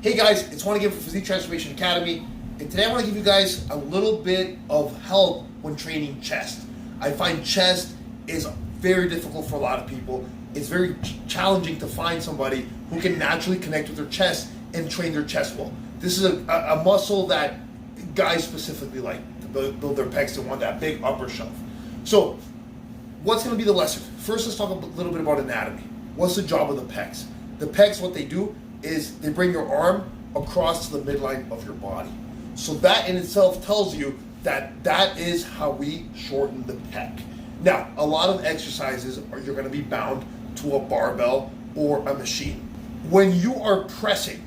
Hey guys, it's Juan again from Physique Transformation Academy, and today I want to give you guys a little bit of help when training chest. I find chest is very difficult for a lot of people. It's very challenging to find somebody who can naturally connect with their chest and train their chest well. This is a muscle that guys specifically like to build their pecs and want that big upper shelf. So, what's going to be the lesson? First, let's talk a little bit about anatomy. What's the job of the pecs? The pecs, what they do is they bring your arm across to the midline of your body. So that in itself tells you that that is how we shorten the pec. Now, a lot of exercises you're going to be bound to a barbell or a machine. When you are pressing,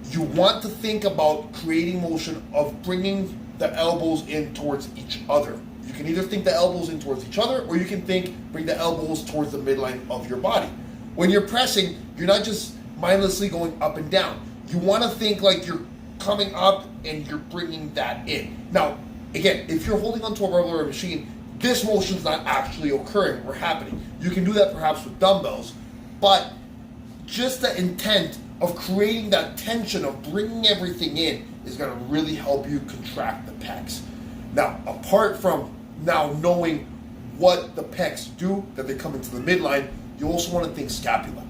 you want to think about creating motion of bringing the elbows in towards each other. You can either think the elbows in towards each other, or you can bring the elbows towards the midline of your body. When you're pressing, you're not just mindlessly going up and down. You want to think like you're coming up and you're bringing that in. Now, again, if you're holding onto a barbell or a machine, this motion is not actually occurring or happening. You can do that perhaps with dumbbells, but just the intent of creating that tension of bringing everything in is going to really help you contract the pecs. Now, apart from now knowing what the pecs do, that they come into the midline, you also want to think scapula.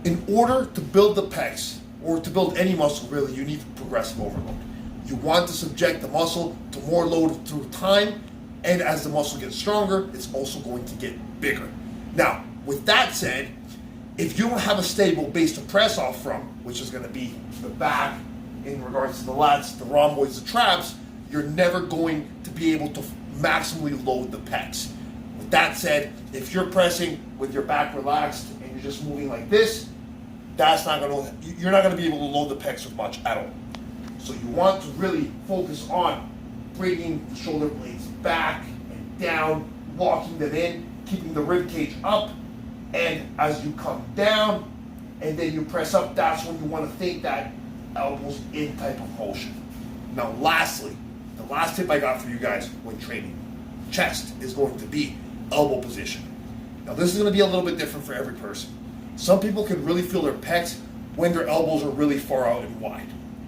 In order to build the pecs, or to build any muscle really, you need progressive overload. You want to subject the muscle to more load through time, and as the muscle gets stronger, it's also going to get bigger. Now, with that said, if you don't have a stable base to press off from, which is going to be the back in regards to the lats, the rhomboids, the traps, you're never going to be able to maximally load the pecs. With that said, if you're pressing with your back relaxed and you're just moving like this, you're not going to be able to load the pecs with much at all. So you want to really focus on bringing the shoulder blades back and down, locking them in, keeping the rib cage up, and as you come down and then you press up, that's when you want to think that elbows in type of motion. Now lastly, the last tip I got for you guys when training chest is going to be elbow position. Now this is going to be a little bit different for every person. Some people can really feel their pecs when their elbows are really far out and wide.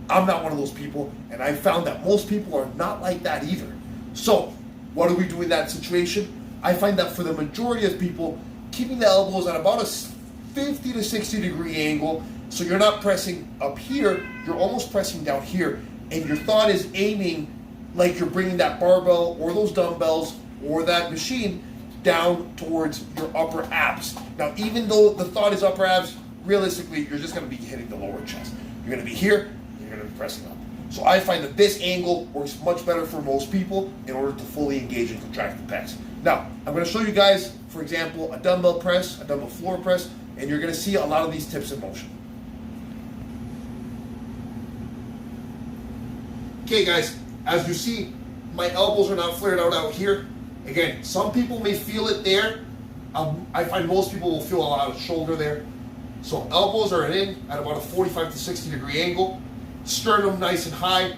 I'm not one of those people, and I found that most people are not like that either. So, what do we do in that situation? I find that for the majority of people, keeping the elbows at about a 50 to 60 degree angle, so you're not pressing up here, you're almost pressing down here, and your thought is aiming like you're bringing that barbell or those dumbbells or that machine down towards your upper abs. Now, even though the thought is upper abs, realistically, you're just going to be hitting the lower chest. You're going to be here, and you're going to be pressing up. So I find that this angle works much better for most people in order to fully engage and contract the pecs. Now, I'm going to show you guys, for example, a dumbbell press, a dumbbell floor press, and you're going to see a lot of these tips in motion. Okay, guys, as you see, my elbows are not flared out here. Again, some people may feel it there. I find most people will feel a lot of shoulder there. So elbows are in at about a 45 to 60 degree angle. Sternum nice and high.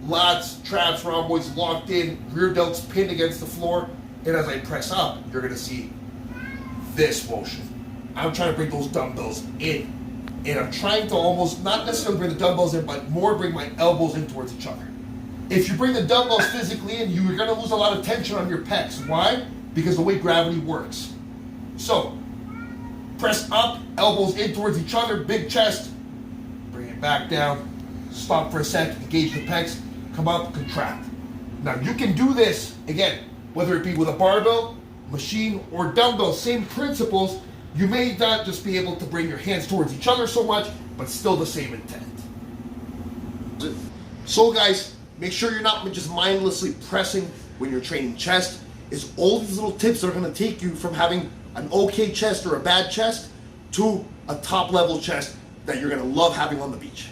Lats, traps, rhomboids locked in. Rear delts pinned against the floor. And as I press up, you're going to see this motion. I'm trying to bring those dumbbells in. And I'm trying to almost, not necessarily bring the dumbbells in, but more bring my elbows in towards each other. If you bring the dumbbells physically in, you're going to lose a lot of tension on your pecs. Why? Because the way gravity works. So, press up, elbows in towards each other, big chest, bring it back down, stop for a sec, engage the pecs, come up, contract. Now you can do this, again, whether it be with a barbell, machine, or dumbbell, same principles. You may not just be able to bring your hands towards each other so much, but still the same intent. So guys, make sure you're not just mindlessly pressing when you're training chest. It's all these little tips that are going to take you from having an okay chest or a bad chest to a top level chest that you're going to love having on the beach.